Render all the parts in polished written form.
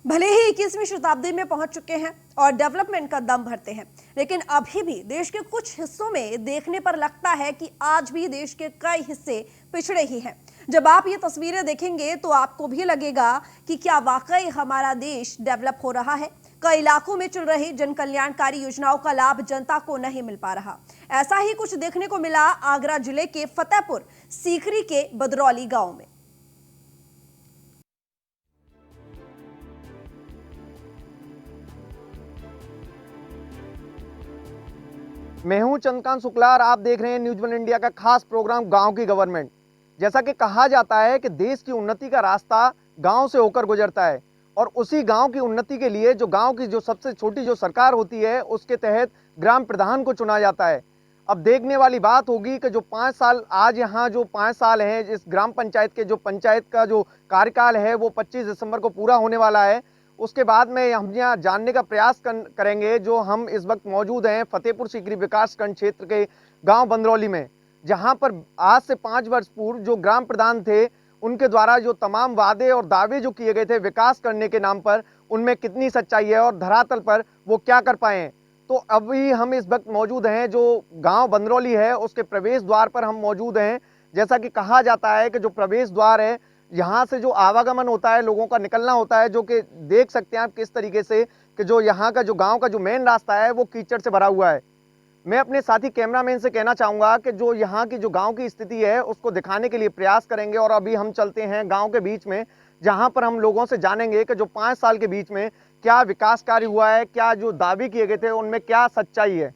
भले ही 21वीं शताब्दी में पहुंच चुके हैं और डेवलपमेंट का दम भरते हैं, लेकिन अभी भी देश के कुछ हिस्सों में देखने पर लगता है कि आज भी देश के कई हिस्से पिछड़े ही हैं। जब आप ये तस्वीरें देखेंगे तो आपको भी लगेगा कि क्या वाकई हमारा देश डेवलप हो रहा है। कई इलाकों में चल रही जन कल्याणकारी योजनाओं का लाभ जनता को नहीं मिल पा रहा। ऐसा ही कुछ देखने को मिला आगरा जिले के फतेहपुर सीकरी के बदरौली गांव में। मैं हूं चंद्रकांत शुक्ला और आप देख रहे हैं न्यूज़ वन इंडिया का खास प्रोग्राम गांव की गवर्नमेंट। जैसा कि कहा जाता है कि देश की उन्नति का रास्ता गांव से होकर गुजरता है और उसी गांव की उन्नति के लिए जो गांव की जो सबसे छोटी जो सरकार होती है उसके तहत ग्राम प्रधान को चुना जाता है। अब देखने वाली बात होगी कि जो 5 साल आज यहाँ जो 5 साल हैं इस ग्राम पंचायत के जो पंचायत का जो कार्यकाल है वो 25 दिसंबर को पूरा होने वाला है। उसके बाद में हम यहाँ जानने का प्रयास करेंगे। जो हम इस वक्त मौजूद हैं फतेहपुर सीकरी विकासखंड क्षेत्र के गांव बंदरौली में, जहां पर आज से 5 वर्ष पूर्व जो ग्राम प्रधान थे उनके द्वारा जो तमाम वादे और दावे जो किए गए थे विकास करने के नाम पर, उनमें कितनी सच्चाई है और धरातल पर वो क्या कर पाए हैं। तो अभी हम इस वक्त मौजूद हैं जो गाँव बंदरौली है उसके प्रवेश द्वार पर हम मौजूद हैं। जैसा कि कहा जाता है कि जो प्रवेश द्वार है यहाँ से जो आवागमन होता है, लोगों का निकलना होता है, जो कि देख सकते हैं आप किस तरीके से कि जो यहाँ का जो गांव का जो मेन रास्ता है वो कीचड़ से भरा हुआ है। मैं अपने साथी कैमरामैन से कहना चाहूँगा कि जो यहाँ की जो गांव की स्थिति है उसको दिखाने के लिए प्रयास करेंगे। और अभी हम चलते हैं गांव के बीच में, जहाँ पर हम लोगों से जानेंगे कि जो 5 साल के बीच में क्या विकास कार्य हुआ है, क्या जो दावे किए गए थे उनमें क्या सच्चाई है।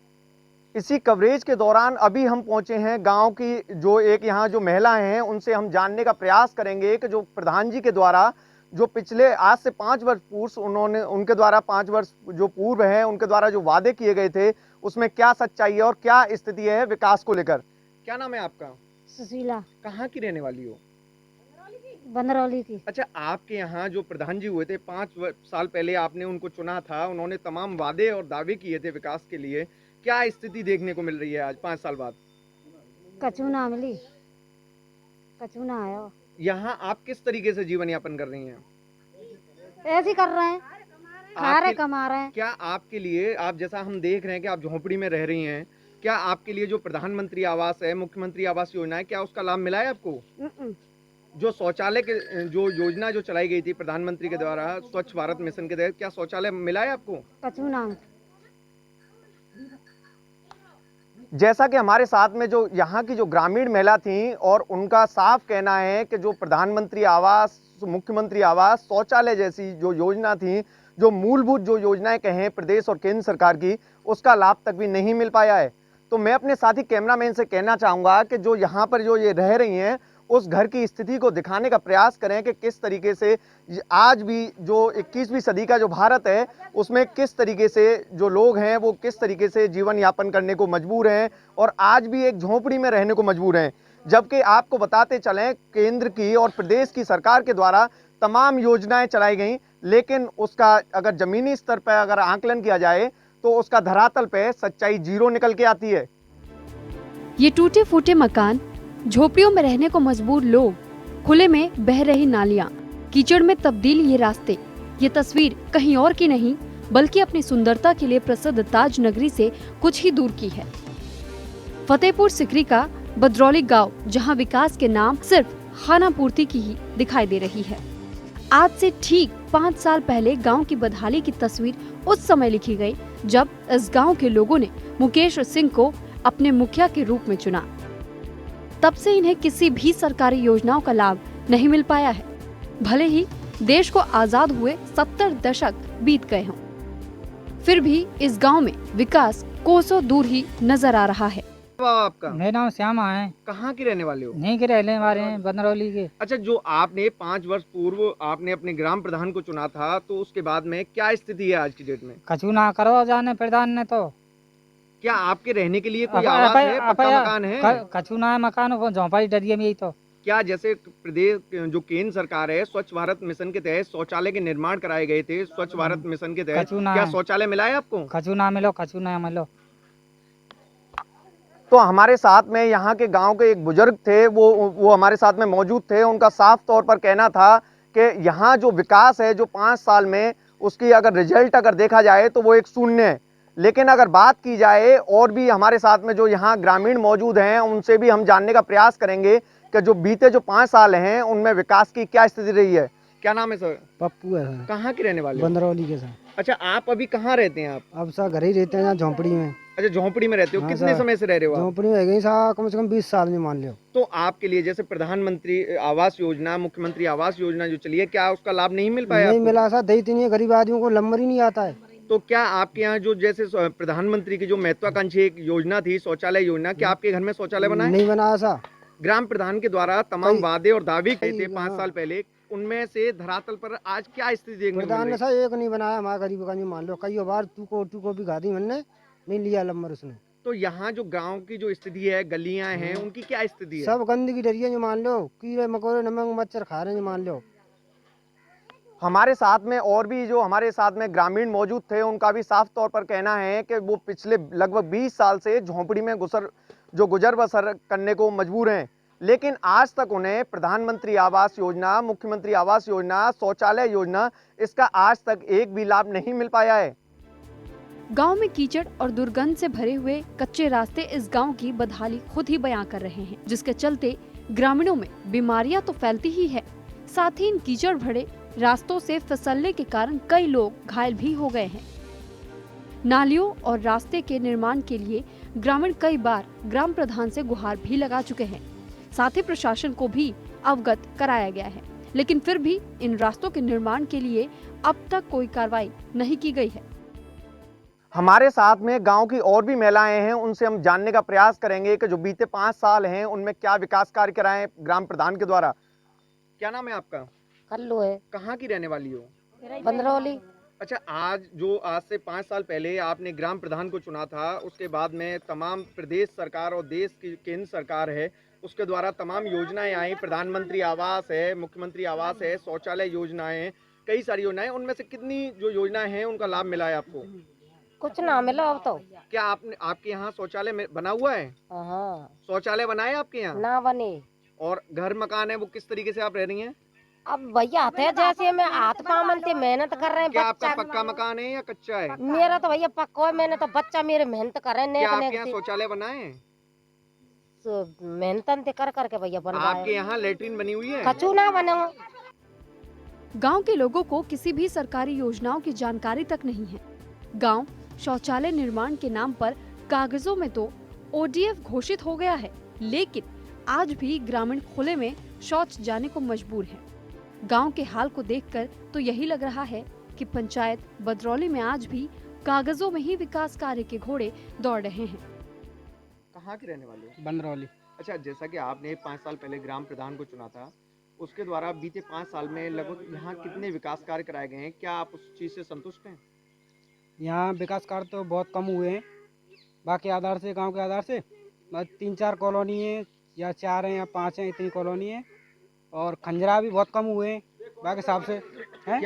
इसी कवरेज के दौरान अभी हम पहुंचे हैं गांव की जो एक यहाँ जो महिलाएं हैं उनसे हम जानने का प्रयास करेंगे कि जो प्रधान जी के द्वारा जो पिछले आज से 5 वर्ष पूर्व उन्होंने उनके द्वारा 5 वर्ष जो पूर्व है उनके द्वारा जो वादे किए गए थे उसमें क्या सच्चाई है और क्या स्थिति है विकास को लेकर। क्या नाम है आपका? सुशीला। कहाँ की रहने वाली हो? बंदरौली की। अच्छा, आपके यहाँ जो प्रधान जी हुए थे 5 साल पहले आपने उनको चुना था, उन्होंने तमाम वादे और दावे किए थे विकास के लिए, क्या स्थिति देखने को मिल रही है आज 5 साल बाद? कछु ना मिली, कछु ना आया। यहाँ आप किस तरीके से जीवन यापन कर रही हैं? ऐसे ही कर रहे हैं, खा रहे कमा रहे हैं। क्या आपके लिए, आप जैसा हम देख रहे हैं कि आप झोपड़ी में रह रही हैं, क्या आपके लिए जो प्रधानमंत्री आवास है, मुख्यमंत्री आवास योजना है, क्या उसका लाभ मिला है आपको? जो शौचालय के जो योजना जो चलाई गई थी प्रधानमंत्री के द्वारा स्वच्छ भारत मिशन के तहत, क्या शौचालय मिला है आपको? कछु ना। जैसा कि हमारे साथ में जो यहाँ की जो ग्रामीण महिला थी और उनका साफ कहना है कि जो प्रधानमंत्री आवास, मुख्यमंत्री आवास, शौचालय जैसी जो योजना थी, जो मूलभूत जो योजनाएं कहें प्रदेश और केंद्र सरकार की, उसका लाभ तक भी नहीं मिल पाया है। तो मैं अपने साथी कैमरामैन से कहना चाहूँगा कि जो यहाँ पर जो ये रह रही हैं उस घर की स्थिति को दिखाने का प्रयास करें कि किस तरीके से आज भी जो 21वीं सदी का जो भारत है उसमें किस तरीके से जो लोग हैं वो किस तरीके से जीवन यापन करने को मजबूर हैं और आज भी एक झोंपड़ी में रहने को मजबूर हैं। जबकि आपको बताते चलें केंद्र की और प्रदेश की सरकार के द्वारा तमाम योजनाएं चलाई गई, लेकिन उसका अगर जमीनी स्तर पर अगर आकलन किया जाए तो उसका धरातल पे सच्चाई 0 निकल के आती है। ये टूटे फूटे मकान, झोपड़ियों में रहने को मजबूर लोग, खुले में बह रही नालियां, कीचड़ में तब्दील ये रास्ते, ये तस्वीर कहीं और की नहीं बल्कि अपनी सुंदरता के लिए प्रसिद्ध ताज नगरी से कुछ ही दूर की है। फतेहपुर सीकरी का बदरौली गांव, जहां विकास के नाम सिर्फ खाना पूर्ति की ही दिखाई दे रही है। आज से ठीक 5 साल पहले गांव की बदहाली की तस्वीर उस समय लिखी गई जब इस गांव के लोगों ने मुकेश सिंह को अपने मुखिया के रूप में चुना। तब से इन्हें किसी भी सरकारी योजनाओं का लाभ नहीं मिल पाया है, भले ही देश को आजाद हुए 70 दशक बीत गए हों। फिर भी इस गांव में विकास कोसों दूर ही नजर आ रहा है। आपका? मेरा नाम श्यामा है। कहाँ की रहने वाले हो? नहीं के रहने वाले हैं, बंदरौली के। अच्छा, जो आपने 5 वर्ष पूर्व आपने अपने ग्राम प्रधान को चुना था तो उसके बाद में क्या स्थिति है आज की डेट में? कछु ना करो जाने प्रधान ने तो। क्या आपके रहने के लिए कोई आवास है, पक्का मकान है? कछु ना है मकान, झोंपड़ी डरिए में ही तो। क्या जैसे प्रदेश जो केंद्र सरकार है स्वच्छ भारत मिशन के तहत शौचालय के निर्माण कराए गए थे, स्वच्छ भारत मिशन के तहत क्या शौचालय मिला है आपको? कछु ना मिलो, कछु ना मिलो। तो हमारे साथ में यहाँ के गांव के एक बुजुर्ग थे, वो हमारे साथ में मौजूद थे। उनका साफ तौर पर कहना था कि यहाँ जो विकास है जो 5 साल में उसकी अगर रिजल्ट अगर देखा जाए तो वो एक शून्य है। लेकिन अगर बात की जाए और भी हमारे साथ में जो यहाँ ग्रामीण मौजूद हैं उनसे भी हम जानने का प्रयास करेंगे कि जो बीते जो 5 साल हैं उनमें विकास की क्या स्थिति रही है। क्या नाम है सर? पप्पू है सर, कहाँ के रहने वाले हो? बंदरौली के सर। अच्छा, आप अभी कहाँ रहते हैं आप? अब सर घर ही रहते हैं यहाँ झोंपड़ी में। अच्छा, झोंपड़ी में रहते हो। हाँ कितने सर। समय से रह रहे हो आप? झोंपड़ी में गई सर कम से कम 20 साल में मान लो। तो आपके लिए जैसे प्रधानमंत्री आवास योजना, मुख्यमंत्री आवास योजना जो चली है, क्या उसका लाभ नहीं मिल पाया नहीं आपको? मिला सर, दही नहीं है, गरीब आदमियों को नंबर ही नहीं आता है। तो क्या आपके यहाँ जो जैसे प्रधानमंत्री की जो महत्वाकांक्षी एक योजना थी शौचालय योजना, क्या आपके घर में शौचालय बना है? नहीं बनाया सर। ग्राम प्रधान के द्वारा तमाम कई- वादे और दावे किए थे कई- 5 साल पहले, उनमें से धरातल पर आज क्या स्थिति देखने को प्रधान मिल ने रही है? सर एक नहीं बनाया हमारा गरीब का, नहीं मान लो कई बार तू को भी गादी मैंने नहीं लिया नंबर उसने। तो यहाँ जो गांव की जो स्थिति है, गलियां हैं, उनकी क्या स्थिति है? सब गंदगी डरी है, जो मान लो कीड़े मकोड़े नमक मच्छर खा रहे हैं, जो मान लो। हमारे साथ में और भी जो हमारे साथ में ग्रामीण मौजूद थे उनका भी साफ तौर पर कहना है कि वो पिछले लगभग 20 साल से झोंपड़ी में गुजर बसर करने को मजबूर हैं, लेकिन आज तक उन्हें प्रधानमंत्री आवास योजना, मुख्यमंत्री आवास योजना, शौचालय योजना, इसका आज तक एक भी लाभ नहीं मिल पाया है। गांव में कीचड़ और दुर्गंध से भरे हुए कच्चे रास्ते इस गांव की बदहाली खुद ही बयां कर रहे हैं, जिसके चलते ग्रामीणों में बीमारियां तो फैलती ही है, साथ ही इन कीचड़ भरे रास्तों से फिसलने के कारण कई लोग घायल भी हो गए हैं। नालियों और रास्ते के निर्माण के लिए ग्रामीण कई बार ग्राम प्रधान से गुहार भी लगा चुके हैं, साथ ही प्रशासन को भी अवगत कराया गया है, लेकिन फिर भी इन रास्तों के निर्माण के लिए अब तक कोई कार्रवाई नहीं की गई है। हमारे साथ में गांव की और भी महिलाएं हैं, उनसे हम जानने का प्रयास करेंगे कि जो बीते 5 साल हैं उनमें क्या विकास कार्य कराए ग्राम प्रधान के द्वारा। क्या नाम है आपका? कल्लू है, कहाँ की रहने वाली हो? बंदरौली। अच्छा, आज से 5 साल पहले आपने ग्राम प्रधान को चुना था, उसके बाद में तमाम प्रदेश सरकार और देश की केंद्र सरकार है उसके द्वारा तमाम योजनाएं आई, प्रधानमंत्री आवास है, मुख्यमंत्री आवास है, शौचालय योजनाएं, कई सारी योजनाएं, उनमें से कितनी जो योजनाएं हैं उनका लाभ मिला है आपको? कुछ ना मिला अब तो। क्या आपके यहाँ शौचालय बना हुआ है? हाँ, शौचालय बना है आपके यहाँ? ना बने। और घर मकान है वो किस तरीके से आप रह रही हैं? अब भैया थे जैसे मैं हाथ पाँव से मेहनत कर रहे हैं। क्या आपका बच्चा पक्का मकान है या कच्चा है? मेरा तो भैया पक्का है, मैंने तो बच्चा मेरे मेहनत कर रहे हैं, क्या नेक आपके यहाँ नेक शौचालय बना है? मेहनत कर करके भैया बन रहा आपके है। यहाँ लेटरिन बनी हुई है? कचू ना बने हो। गांव के लोगों को किसी भी सरकारी योजनाओं की जानकारी तक नहीं है। गांव शौचालय निर्माण के नाम पर कागजों में तो ODF घोषित हो गया है, लेकिन आज भी ग्रामीण खुले में शौच जाने को मजबूर हैं। गांव के हाल को देखकर तो यही लग रहा है कि पंचायत बदरौली में आज भी कागजों में ही विकास कार्य के घोड़े दौड़ रहे हैं। कहाँ के रहने वाले हो? बंदरौली। अच्छा, जैसा कि आपने 5 साल पहले ग्राम प्रधान को चुना था, उसके द्वारा बीते 5 साल में लगभग यहाँ कितने विकास कार्य कराए गए हैं? क्या आप उस चीज से संतुष्ट हैं? यहाँ विकास कार्य तो बहुत कम हुए हैं, बाकी आधार से गांव के आधार से 3-4 कॉलोनी है, या 4 हैं या 5 हैं, इतनी कॉलोनी है। और खंजरा भी बहुत कम हुए हैं, बाकी हिसाब से हैं।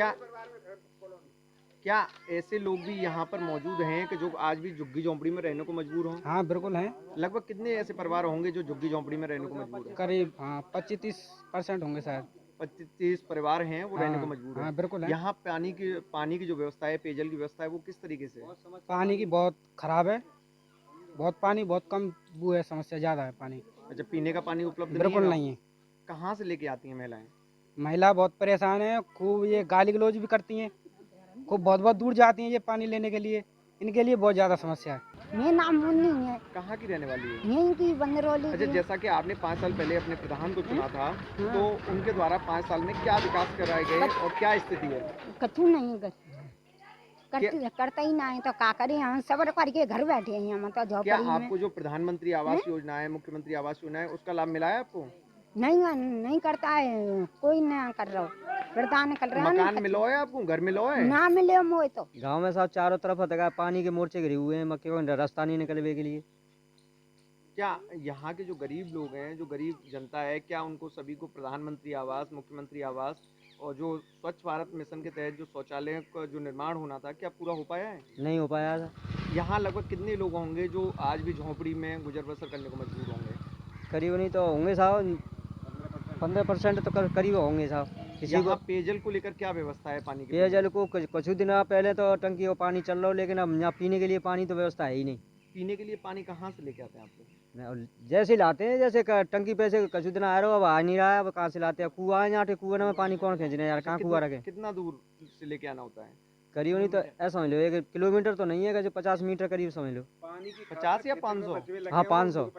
क्या ऐसे लोग भी यहाँ पर मौजूद हैं कि जो आज भी झुग्गी झोंपड़ी में रहने को मजबूर हों? हाँ बिल्कुल हैं, लगभग कितने ऐसे परिवार होंगे जो झुग्गी झोंपड़ी में रहने को मजबूर हैं? करीब 25-30% होंगे शायद। 25-30 परिवार हैं वो रहने को मजबूर हैं। हाँ बिल्कुल है। यहाँ पानी की जो व्यवस्था है, पेयजल की व्यवस्था है, वो किस तरीके से है? पानी की बहुत खराब है, बहुत पानी बहुत कम वो है, समस्या ज़्यादा है पानी। अच्छा, पीने का पानी उपलब्ध बिल्कुल है? नहीं है। कहाँ से लेके आती हैं महिलाएं? महिला बहुत परेशान है, खूब ये गाली गलौज भी करती हैं, खूब बहुत बहुत दूर जाती हैं ये पानी लेने के लिए, इनके लिए बहुत ज़्यादा समस्या है। मेरा नाम मुन्नी है, कहाँ की रहने वाली है? यहीं की बंदरौली अच्छा, की। जैसा कि आपने 5 साल पहले अपने प्रधान को चुना था, तो उनके द्वारा 5 साल में क्या विकास कराए गए और क्या स्थिति है? कछु नहीं करता ही ना है तो का करें, हम सबर करके घर बैठे हैं यहाँ, मतलब क्या झोपड़ी में। आपको जो प्रधानमंत्री आवास योजना है, मुख्यमंत्री आवास योजना है, उसका लाभ मिला है आपको? नहीं करता है, कोई ना कर रहा हो, प्रधान कर रहा है मकान मिलो है आपको? घर मिलो है? ना मिले मोए तो। गांव में साहब चारों तरफ हटका पानी के मोर्चे घिरे हुए हैं, मक्के को रास्ता नहीं निकलने के लिए। क्या यहाँ के जो गरीब लोग हैं, जो गरीब जनता है, क्या उनको सभी को प्रधानमंत्री आवास, मुख्यमंत्री आवास और जो स्वच्छ भारत मिशन के तहत जो शौचालय का जो निर्माण होना था, क्या पूरा हो पाया है? नहीं हो पाया था। यहाँ लगभग कितने लोग होंगे जो आज भी झोंपड़ी में गुजर बसर करने को मजबूर होंगे? करीब नहीं तो होंगे साहब 15% तो करीब होंगे साहब। किसी यहाँ को पेयजल को लेकर क्या व्यवस्था है पानी की? पेयजल को कुछ दिन पहले तो टंकी का पानी चल रहा हो, लेकिन अब यहाँ पीने के लिए पानी तो व्यवस्था है ही नहीं। पीने के लिए पानी कहाँ से लेके आते हैं आप लोग? और जैसे लाते हैं, जैसे टंकी पे से कुछ दिन आ रहा हो, अब आ नहीं रहा है, अब कहाँ से लाते हैं? कुआं है यहाँ पे, कुएं में पानी कौन खींचने यार, कहाँ कुआं रखे? कितना दूर से लेके आना होता है? करीब नहीं तो ऐसा समझ लो 1 किलोमीटर तो नहीं है, जो 50 मीटर करीब समझ लो। 50 या 500? हाँ 500।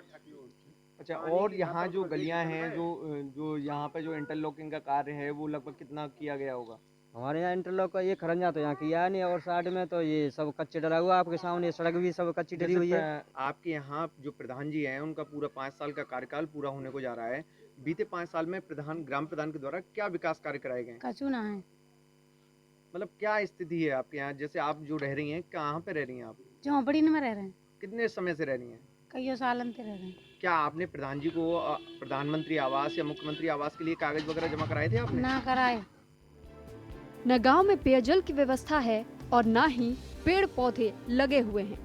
अच्छा, और यहाँ जो गलियाँ हैं, जो यहाँ पे जो इंटरलॉकिंग का कार्य है, वो लगभग कितना किया गया होगा? हमारे यहाँ इंटरलॉक का ये खरंजा तो यहाँ किया है नहीं, और साइड में तो ये सब कच्चे डला हुआ, आपके सामने सड़क भी सब कच्ची डली हुई है। आपके यहाँ जो प्रधान जी हैं, उनका पूरा 5 साल का कार्यकाल पूरा होने को जा रहा है। बीते 5 साल में ग्राम प्रधान के द्वारा क्या विकास कार्य कराए गए? कछु ना है, मतलब क्या स्थिति है आपके यहाँ? जैसे आप जो रह रही हैं, कहाँ पे रह रही हैं आप? झोंपड़ी में रह रहे हैं, कितने समय से रह रही हैं? कईयों सालन से रह रहे हैं। क्या आपने प्रधान जी को प्रधानमंत्री आवास या मुख्यमंत्री आवास के लिए कागज वगैरह जमा कराए थे आपने? ना कराए। न गांव में पेयजल की व्यवस्था है और न ही पेड़ पौधे लगे हुए हैं।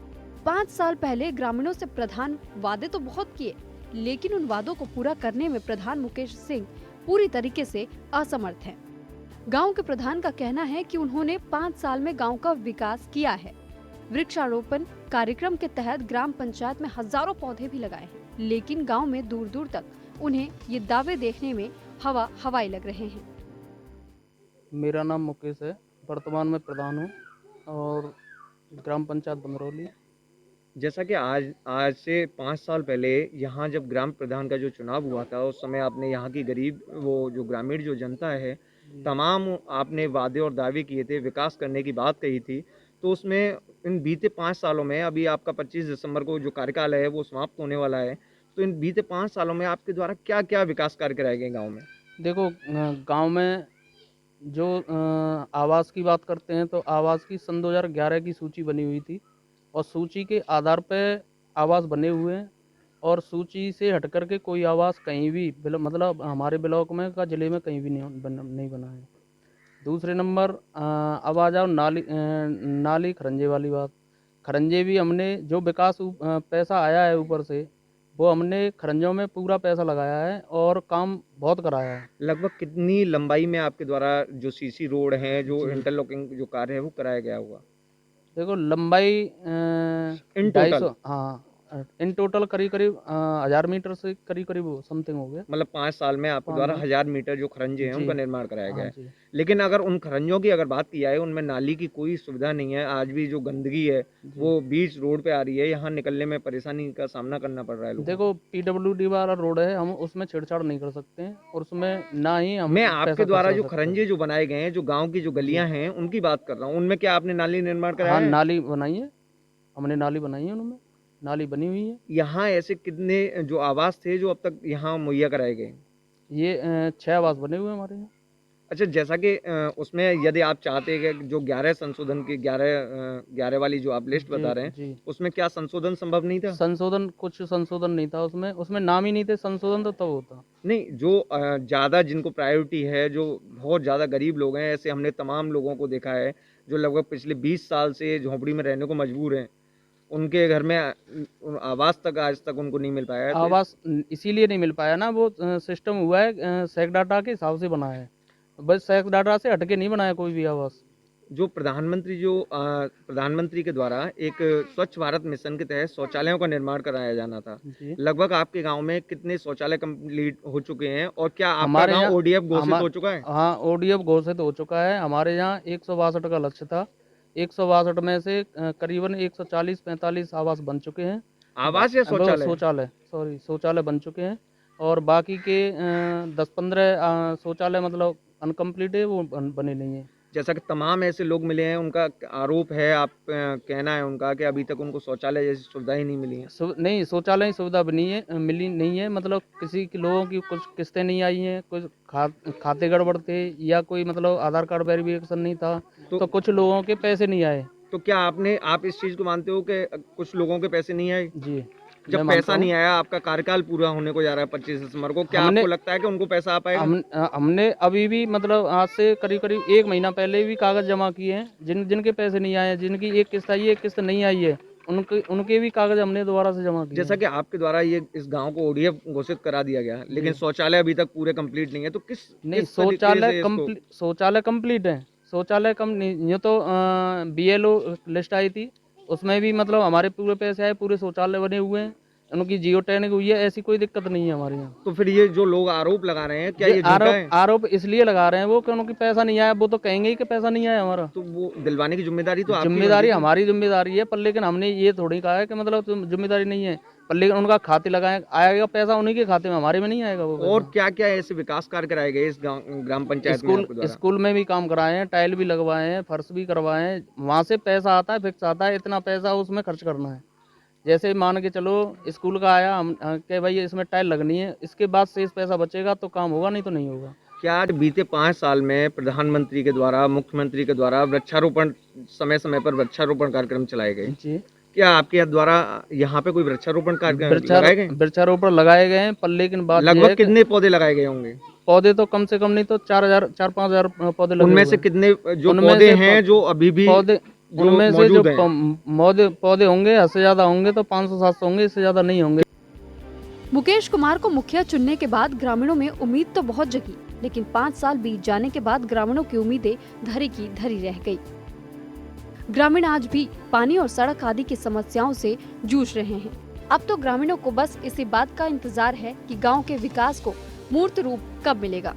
5 साल पहले ग्रामीणों से प्रधान वादे तो बहुत किए, लेकिन उन वादों को पूरा करने में प्रधान मुकेश सिंह पूरी तरीके से असमर्थ हैं। गांव के प्रधान का कहना है कि उन्होंने 5 साल में गांव का विकास किया है। वृक्षारोपण कार्यक्रम के तहत ग्राम पंचायत में हजारों पौधे भी लगाए हैं, लेकिन गांव में दूर दूर तक उन्हें ये दावे देखने में हवाई लग रहे हैं। मेरा नाम मुकेश है, वर्तमान में प्रधान हूँ और ग्राम पंचायत बंदरौली। जैसा कि आज से 5 साल पहले यहाँ जब ग्राम प्रधान का जो चुनाव हुआ था, उस समय आपने यहाँ की गरीब वो जो ग्रामीण जो जनता है, तमाम आपने वादे और दावे किए थे, विकास करने की बात कही थी। तो उसमें इन बीते 5 सालों में, अभी आपका 25 दिसंबर को जो कार्यकाल है वो समाप्त होने वाला है, तो इन बीते 5 सालों में आपके द्वारा क्या क्या विकास कार्य कराए गए गाँव में? देखो, गांव में जो आवास की बात करते हैं तो आवास की सन 2011 की सूची बनी हुई थी और सूची के आधार पर आवास बने हुए हैं, और सूची से हट करके कोई आवास कहीं भी मतलब हमारे ब्लॉक में का जिले में कहीं भी नहीं बना है। दूसरे नंबर, अब आ जाओ नाली खरंजे वाली बात। खरंजे भी हमने जो विकास पैसा आया है ऊपर से, वो हमने खरंजों में पूरा पैसा लगाया है और काम बहुत कराया है। लगभग कितनी लंबाई में आपके द्वारा जो सीसी रोड है, जो इंटरलॉकिंग जो कार्य है वो कराया गया होगा? देखो, लंबाई इन 250, टोटल? हाँ इन टोटल करीब 1000 मीटर से करीब समथिंग हो गया। मतलब 5 साल में आपके द्वारा 1000 मीटर जो खरंजे हैं जी। उनका निर्माण कराया गया हाँ है। जी। लेकिन अगर उन खरंजों की अगर बात की जाए, उनमें नाली की कोई सुविधा नहीं है। आज भी जो गंदगी है वो बीच रोड पे आ रही है, यहाँ निकलने में परेशानी का सामना करना पड़ रहा है लोगों को। देखो, PWD वाला रोड है, हम उसमें छेड़छाड़ नहीं कर सकते हैं और उसमें ना ही हम मैं पैसा आपके द्वारा खर्च जो कर सकते हैं। खरंजे जो बनाए गए हैं, जो गांव की जो गलियां हैं, उनकी बात कर रहा हूँ। उनमें क्या आपने नाली निर्माण कराया हाँ, है? नाली बनाई है, हमने नाली बनाई है, उनमें नाली बनी हुई है। यहाँ ऐसे कितने जो आवास थे जो अब तक यहाँ मुहैया कराए गए? ये 6 आवास बने हुए हैं हमारे यहाँ। अच्छा, जैसा कि उसमें यदि आप चाहते हैं कि जो 11 संशोधन की 11 वाली जो आप लिस्ट बता रहे हैं, जी। उसमें क्या संशोधन संभव नहीं था? कुछ संशोधन नहीं था उसमें नाम ही नहीं थे। संशोधन तो तब होता। नहीं, जो ज़्यादा जिनको प्रायोरिटी है, जो बहुत ज़्यादा गरीब लोग हैं, ऐसे हमने तमाम लोगों को देखा है जो लगभग पिछले 20 साल से झोंपड़ी में रहने को मजबूर हैं। उनके घर में आवास तक आज तक उनको नहीं मिल पाया है। तो आवास इसीलिए नहीं मिल पाया ना, वो सिस्टम हुआ है सेक डाटा के हिसाब से बना है, बस सेक डाटा से हटके नहीं बनाया कोई भी आवास। जो प्रधानमंत्री के द्वारा एक स्वच्छ भारत मिशन के तहत शौचालयों का निर्माण कराया जाना था, जी। लगभग आपके गांव में कितने शौचालय कंप्लीट हो चुके हैं और क्या आपका हमारे गांव यहाँ ODF घोषित हो चुका है? हाँ, ODF घोषित हो चुका है। हमारे यहाँ 162 का लक्ष्य था, 162 में से करीबन 140-45 आवास बन चुके हैं। आवास या शौचालय बन चुके हैं, और बाकी के 10-15 शौचालय मतलब अनकम्प्लीट है, वो बने नहीं है। जैसा कि तमाम ऐसे लोग मिले हैं, उनका आरोप है, आप कहना है उनका कि अभी तक उनको शौचालय जैसी सुविधा ही नहीं मिली है। नहीं, शौचालय सुविधा मिली नहीं है। मतलब किसी के लोगों की कुछ किस्तें नहीं आई हैं, कुछ खाते गड़बड़ थे, या कोई मतलब आधार कार्ड वेरिफिकेशन नहीं था, तो कुछ लोगों के पैसे नहीं आए। तो क्या आप इस चीज को मानते हो कि कुछ लोगों के पैसे नहीं आए? जी। जब पैसा नहीं आया, आपका कार्यकाल पूरा होने को जा रहा है 25 दिसंबर को, क्या आपको लगता है कि उनको पैसा आ पाएगा? हमने अभी भी मतलब आज से करीब 1 महीना पहले भी कागज जमा किए हैं, जिनके पैसे नहीं आए हैं, जिनकी एक किस्त आई है, एक किस्त नहीं आई है, उनके भी कागज हमने दोबारा से जमा किए। जैसा कि आपके द्वारा ये इस गांव को ओडीएफ घोषित करा दिया गया, लेकिन शौचालय अभी तक पूरे कंप्लीट नहीं है, तो किस नहीं, किस तरीके से शौचालय कंप्लीट है। शौचालय कम नहीं, ये तो बीएलओ लिस्ट आई थी, उसमें भी मतलब हमारे पूरे पैसे आए, पूरे शौचालय बने हुए हैं, उनकी जियो टैगिंग हुई है, ऐसी कोई दिक्कत नहीं है हमारे यहाँ। तो फिर ये जो लोग आरोप लगा रहे हैं, क्या ये झूठा है? आरोप इसलिए लगा रहे हैं वो कि उनकी पैसा नहीं आया, वो तो कहेंगे ही कि पैसा नहीं आया हमारा। तो वो दिलवाने की जिम्मेदारी तो आपकी जिम्मेदारी बनती है। हमारी जिम्मेदारी है, पर लेकिन हमने ये थोड़ी कहा है कि मतलब जिम्मेदारी नहीं है, पर लेकिन उनका खाते लगाए आएगा पैसा, उन्हीं के खाते में, हमारे में नहीं आएगा वो पैसा। और क्या क्या ऐसे विकास कार्य कराए गए इस ग्राम पंचायत में आपके द्वारा? स्कूल में भी काम कराए हैं, टाइल भी लगवाए हैं, फर्श भी करवाए हैं। वहाँ से पैसा आता है, फिक्स आता है, इतना पैसा उसमें खर्च करना है। जैसे मान के चलो स्कूल का आया, हम कि भाई इसमें टाइल लगनी है, इसके बाद शेष पैसा बचेगा तो काम होगा, नहीं तो नहीं होगा। क्या बीते 5 साल में प्रधानमंत्री के द्वारा, मुख्यमंत्री के द्वारा वृक्षारोपण समय समय पर वृक्षारोपण कार्यक्रम चलाए गए? जी, क्या आपके द्वारा यहाँ पे कोई वृक्षारोपण कार्यक्रम लगाए गए? वृक्षारोपण लगाए गए हैं, पर लेकिन बात ये है लगभग कि कितने पौधे लगाए गए होंगे? पौधे तो कम से कम नहीं तो 4,000-5,000 पौधे लगे उनमें हुए से हैं। कितने जो उनमें पौधे से हैं जो अभी भी पौधे जो उनमें से जो मौजूद हैं? पौधे होंगे, हद से ज्यादा होंगे तो 500-700 होंगे, इससे ज्यादा नहीं होंगे। मुकेश कुमार को मुखिया चुनने के बाद ग्रामीणों में उम्मीद तो बहुत जगी, लेकिन 5 साल बीत जाने के बाद ग्रामीणों की उम्मीदें धरी की धरी रह गई। ग्रामीण आज भी पानी और सड़क आदि की समस्याओं से जूझ रहे हैं। अब तो ग्रामीणों को बस इसी बात का इंतजार है कि गांव के विकास को मूर्त रूप कब मिलेगा।